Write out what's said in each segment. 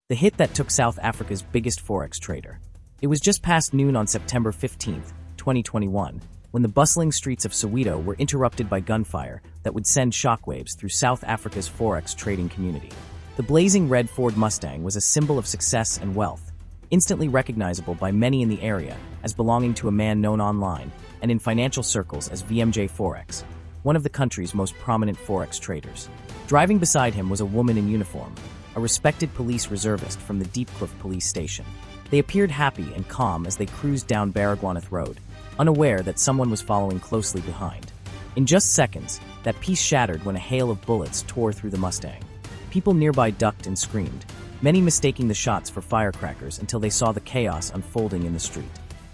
the hit that took South Africa's biggest Forex trader. It was just past noon on September 15, 2021, when the bustling streets of Soweto were interrupted by gunfire that would send shockwaves through South Africa's Forex trading community. The blazing red Ford Mustang was a symbol of success and wealth, instantly recognizable by many in the area as belonging to a man known online and in financial circles as VMJ Forex, one of the country's most prominent Forex traders. Driving beside him was a woman in uniform, a respected police reservist from the Diepkloof police station. They appeared happy and calm as they cruised down Baragwanath Road, unaware that someone was following closely behind. In just seconds, that peace shattered when a hail of bullets tore through the Mustang. People nearby ducked and screamed, many mistaking the shots for firecrackers until they saw the chaos unfolding in the street.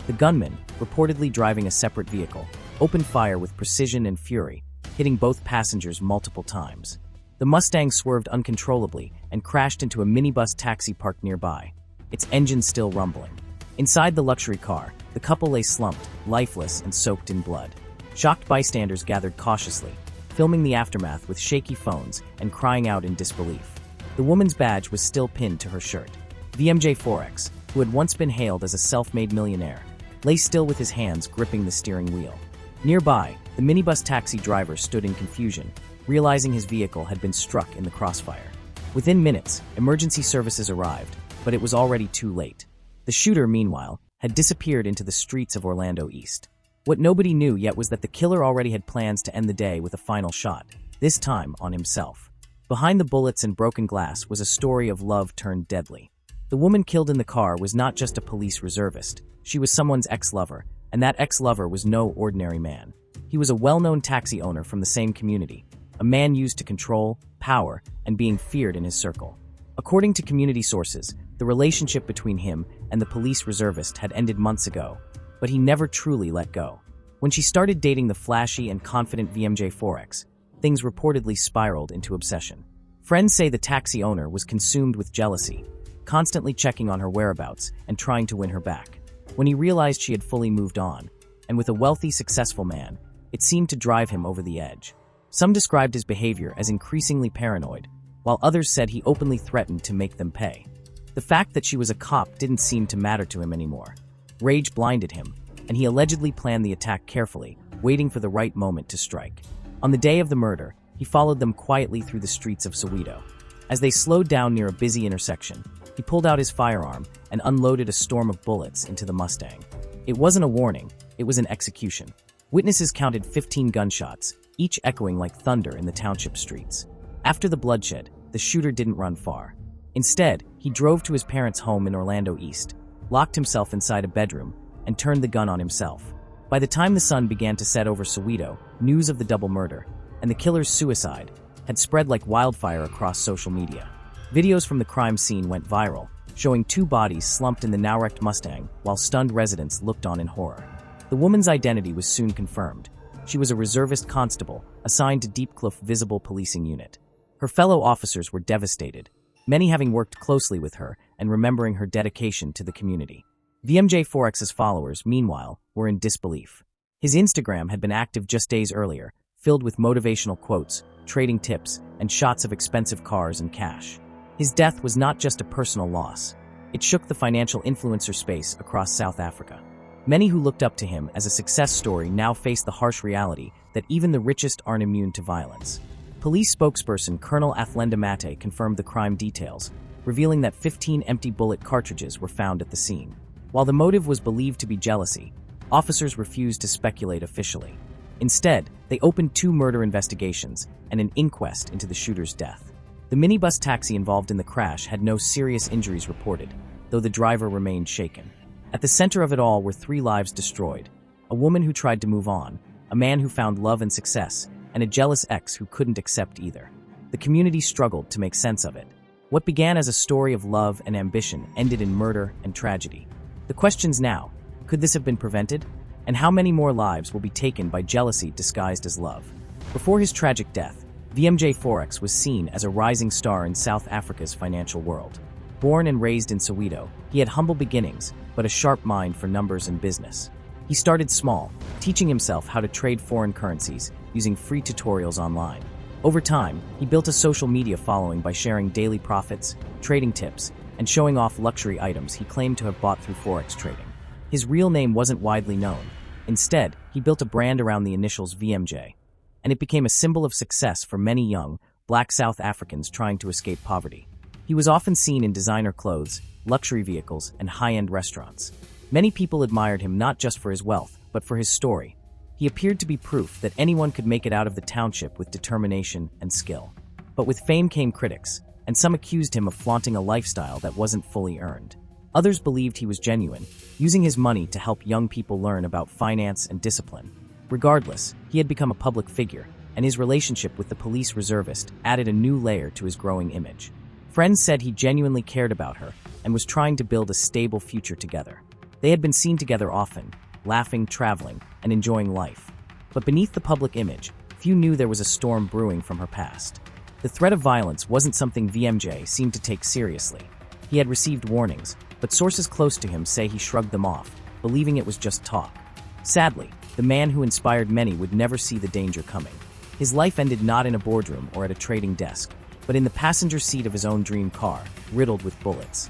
The gunman, reportedly driving a separate vehicle, opened fire with precision and fury, hitting both passengers multiple times. The Mustang swerved uncontrollably and crashed into a minibus taxi parked nearby, its engine still rumbling. Inside the luxury car, the couple lay slumped, lifeless and soaked in blood. Shocked bystanders gathered cautiously, filming the aftermath with shaky phones and crying out in disbelief. The woman's badge was still pinned to her shirt. VMJ Forex, who had once been hailed as a self-made millionaire, lay still with his hands gripping the steering wheel. Nearby, the minibus taxi driver stood in confusion, realizing his vehicle had been struck in the crossfire. Within minutes, emergency services arrived, but it was already too late. The shooter, meanwhile, had disappeared into the streets of Orlando East. What nobody knew yet was that the killer already had plans to end the day with a final shot, this time on himself. Behind the bullets and broken glass was a story of love turned deadly. The woman killed in the car was not just a police reservist. She was someone's ex-lover, and that ex-lover was no ordinary man. He was a well-known taxi owner from the same community, a man used to control, power, and being feared in his circle. According to community sources, the relationship between him and the police reservist had ended months ago, but he never truly let go. When she started dating the flashy and confident VMJ Forex, things reportedly spiraled into obsession. Friends say the taxi owner was consumed with jealousy, constantly checking on her whereabouts and trying to win her back. When he realized she had fully moved on, and with a wealthy, successful man, it seemed to drive him over the edge. Some described his behavior as increasingly paranoid, while others said he openly threatened to make them pay. The fact that she was a cop didn't seem to matter to him anymore. Rage blinded him, and he allegedly planned the attack carefully, waiting for the right moment to strike. On the day of the murder, he followed them quietly through the streets of Soweto. As they slowed down near a busy intersection, he pulled out his firearm and unloaded a storm of bullets into the Mustang. It wasn't a warning, it was an execution. Witnesses counted 15 gunshots, each echoing like thunder in the township streets. After the bloodshed, the shooter didn't run far. Instead, he drove to his parents' home in Orlando East, locked himself inside a bedroom, and turned the gun on himself. By the time the sun began to set over Soweto, news of the double murder and the killer's suicide had spread like wildfire across social media. Videos from the crime scene went viral, showing two bodies slumped in the now-wrecked Mustang while stunned residents looked on in horror. The woman's identity was soon confirmed. She was a reservist constable assigned to Diepkloof Visible Policing Unit. Her fellow officers were devastated, many having worked closely with her and remembering her dedication to the community. VMJ Forex's followers, meanwhile, were in disbelief. His Instagram had been active just days earlier, filled with motivational quotes, trading tips, and shots of expensive cars and cash. His death was not just a personal loss. It shook the financial influencer space across South Africa. Many who looked up to him as a success story now face the harsh reality that even the richest aren't immune to violence. Police spokesperson Colonel Athlenda Mate confirmed the crime details, revealing that 15 empty bullet cartridges were found at the scene. While the motive was believed to be jealousy, officers refused to speculate officially. Instead, they opened 2 murder investigations and an inquest into the shooter's death. The minibus taxi involved in the crash had no serious injuries reported, though the driver remained shaken. At the center of it all were 3 lives destroyed: a woman who tried to move on, a man who found love and success, and a jealous ex who couldn't accept either. The community struggled to make sense of it. What began as a story of love and ambition ended in murder and tragedy. The question's now, could this have been prevented? And how many more lives will be taken by jealousy disguised as love? Before his tragic death, VMJ Forex was seen as a rising star in South Africa's financial world. Born and raised in Soweto, he had humble beginnings, but a sharp mind for numbers and business. He started small, teaching himself how to trade foreign currencies using free tutorials online. Over time, he built a social media following by sharing daily profits, trading tips, and showing off luxury items he claimed to have bought through Forex trading. His real name wasn't widely known. Instead, he built a brand around the initials VMJ, and it became a symbol of success for many young, black South Africans trying to escape poverty. He was often seen in designer clothes, luxury vehicles, and high-end restaurants. Many people admired him not just for his wealth, but for his story. He appeared to be proof that anyone could make it out of the township with determination and skill. But with fame came critics, and some accused him of flaunting a lifestyle that wasn't fully earned. Others believed he was genuine, using his money to help young people learn about finance and discipline. Regardless, he had become a public figure, and his relationship with the police reservist added a new layer to his growing image. Friends said he genuinely cared about her and was trying to build a stable future together. They had been seen together often, laughing, traveling, and enjoying life. But beneath the public image, few knew there was a storm brewing from her past. The threat of violence wasn't something VMJ seemed to take seriously. He had received warnings, but sources close to him say he shrugged them off, believing it was just talk. Sadly, the man who inspired many would never see the danger coming. His life ended not in a boardroom or at a trading desk, but in the passenger seat of his own dream car, riddled with bullets.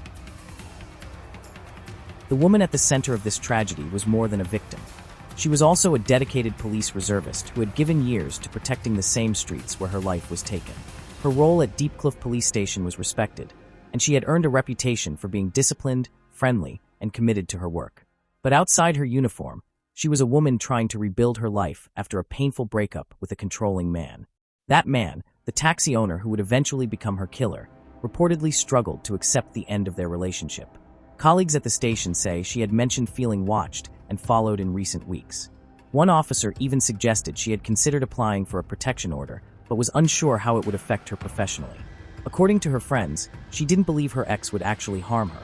The woman at the center of this tragedy was more than a victim. She was also a dedicated police reservist who had given years to protecting the same streets where her life was taken. Her role at Deepcliff Police Station was respected, and she had earned a reputation for being disciplined, friendly, and committed to her work. But outside her uniform, she was a woman trying to rebuild her life after a painful breakup with a controlling man. That man, the taxi owner who would eventually become her killer, reportedly struggled to accept the end of their relationship. Colleagues at the station say she had mentioned feeling watched and followed in recent weeks. One officer even suggested she had considered applying for a protection order, but was unsure how it would affect her professionally. According to her friends, she didn't believe her ex would actually harm her.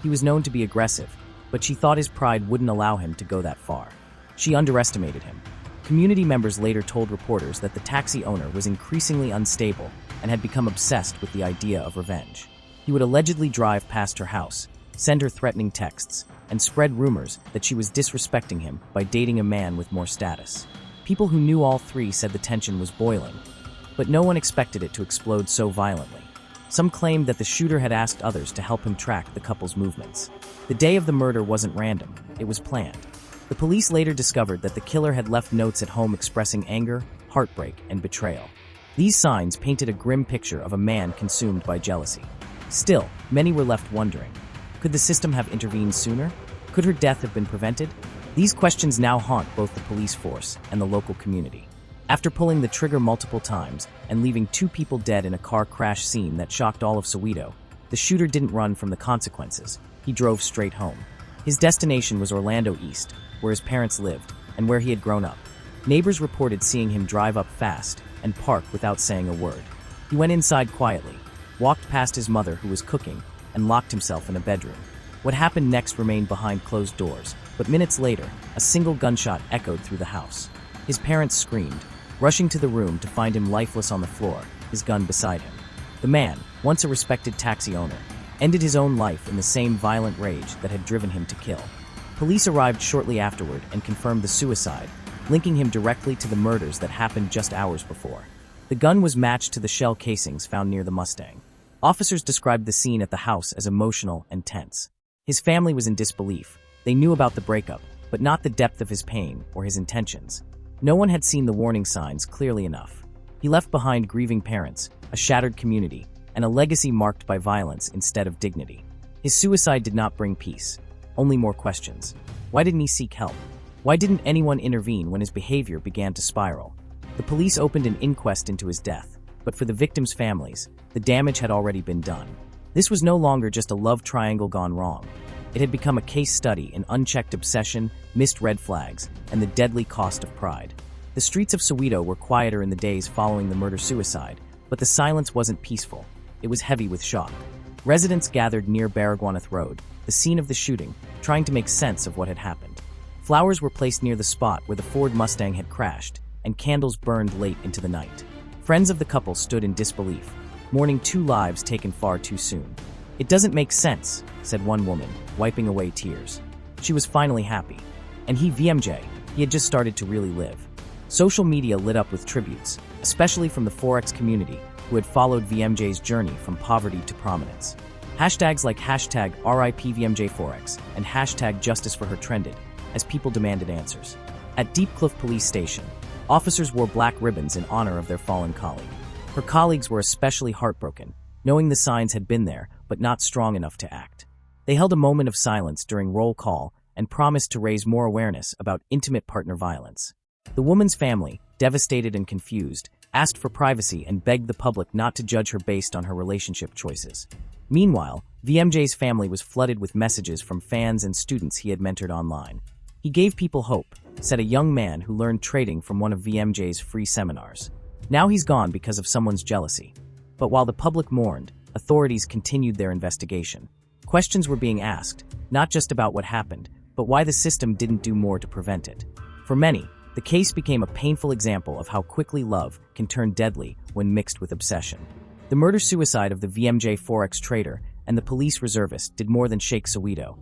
He was known to be aggressive, but she thought his pride wouldn't allow him to go that far. She underestimated him. Community members later told reporters that the taxi owner was increasingly unstable and had become obsessed with the idea of revenge. He would allegedly drive past her house, send her threatening texts, and spread rumors that she was disrespecting him by dating a man with more status. People who knew all three said the tension was boiling, but no one expected it to explode so violently. Some claimed that the shooter had asked others to help him track the couple's movements. The day of the murder wasn't random, it was planned. The police later discovered that the killer had left notes at home expressing anger, heartbreak, and betrayal. These signs painted a grim picture of a man consumed by jealousy. Still, many were left wondering. Could the system have intervened sooner? Could her death have been prevented? These questions now haunt both the police force and the local community. After pulling the trigger multiple times and leaving 2 people dead in a car crash scene that shocked all of Soweto, the shooter didn't run from the consequences. He drove straight home. His destination was Orlando East, where his parents lived and where he had grown up. Neighbors reported seeing him drive up fast and park without saying a word. He went inside quietly, walked past his mother who was cooking, and locked himself in a bedroom. What happened next remained behind closed doors, but minutes later, a single gunshot echoed through the house. His parents screamed, rushing to the room to find him lifeless on the floor, his gun beside him. The man, once a respected taxi owner, ended his own life in the same violent rage that had driven him to kill. Police arrived shortly afterward and confirmed the suicide, linking him directly to the murders that happened just hours before. The gun was matched to the shell casings found near the Mustang. Officers described the scene at the house as emotional and tense. His family was in disbelief. They knew about the breakup, but not the depth of his pain or his intentions. No one had seen the warning signs clearly enough. He left behind grieving parents, a shattered community, and a legacy marked by violence instead of dignity. His suicide did not bring peace, only more questions. Why didn't he seek help? Why didn't anyone intervene when his behavior began to spiral? The police opened an inquest into his death, but for the victims' families, the damage had already been done. This was no longer just a love triangle gone wrong. It had become a case study in unchecked obsession, missed red flags, and the deadly cost of pride. The streets of Soweto were quieter in the days following the murder-suicide, but the silence wasn't peaceful. It was heavy with shock. Residents gathered near Baragwanath Road, the scene of the shooting, trying to make sense of what had happened. Flowers were placed near the spot where the Ford Mustang had crashed, and candles burned late into the night. Friends of the couple stood in disbelief, mourning 2 lives taken far too soon. "It doesn't make sense," said one woman, wiping away tears. She was finally happy. And he, VMJ, he had just started to really live. Social media lit up with tributes, especially from the Forex community, who had followed VMJ's journey from poverty to prominence. Hashtags like hashtag RIPVMJForex and hashtag Justice for Her trended as people demanded answers. At Deep Cliff Police Station, officers wore black ribbons in honor of their fallen colleague. Her colleagues were especially heartbroken, knowing the signs had been there but not strong enough to act. They held a moment of silence during roll call and promised to raise more awareness about intimate partner violence. The woman's family, devastated and confused, asked for privacy and begged the public not to judge her based on her relationship choices. Meanwhile, VMJ's family was flooded with messages from fans and students he had mentored online. He gave people hope, said a young man who learned trading from one of VMJ's free seminars. Now he's gone because of someone's jealousy. But while the public mourned, authorities continued their investigation. Questions were being asked, not just about what happened, but why the system didn't do more to prevent it. For many, the case became a painful example of how quickly love can turn deadly when mixed with obsession. The murder-suicide of the VMJ Forex trader and the police reservist did more than shake Soweto.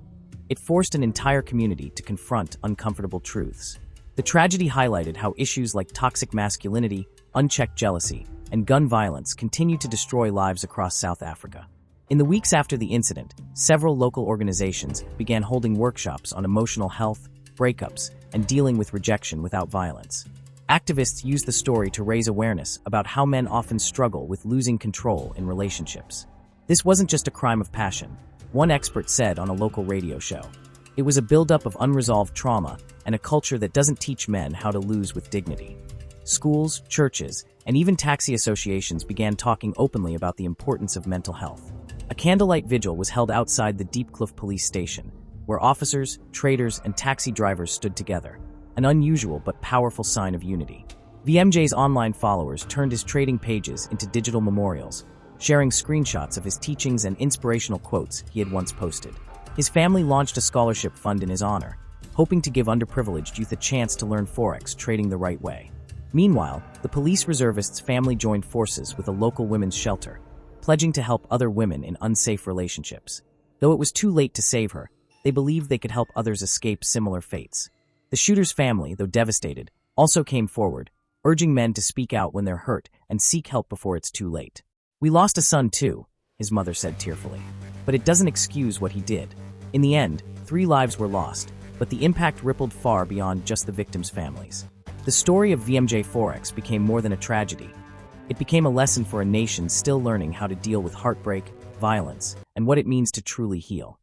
It forced an entire community to confront uncomfortable truths. The tragedy highlighted how issues like toxic masculinity, unchecked jealousy, and gun violence continue to destroy lives across South Africa. In the weeks after the incident, several local organizations began holding workshops on emotional health, breakups, and dealing with rejection without violence. Activists used the story to raise awareness about how men often struggle with losing control in relationships. This wasn't just a crime of passion, one expert said on a local radio show. It was a buildup of unresolved trauma and a culture that doesn't teach men how to lose with dignity. Schools, churches, and even taxi associations began talking openly about the importance of mental health. A candlelight vigil was held outside the Deep Cliff Police Station, where officers, traders, and taxi drivers stood together, an unusual but powerful sign of unity. VMJ's online followers turned his trading pages into digital memorials, sharing screenshots of his teachings and inspirational quotes he had once posted. His family launched a scholarship fund in his honor, hoping to give underprivileged youth a chance to learn Forex trading the right way. Meanwhile, the police reservist's family joined forces with a local women's shelter, pledging to help other women in unsafe relationships. Though it was too late to save her, they believed they could help others escape similar fates. The shooter's family, though devastated, also came forward, urging men to speak out when they're hurt and seek help before it's too late. "We lost a son too," his mother said tearfully. But it doesn't excuse what he did. In the end, 3 lives were lost, but the impact rippled far beyond just the victims' families. The story of VMJ Forex became more than a tragedy. It became a lesson for a nation still learning how to deal with heartbreak, violence, and what it means to truly heal.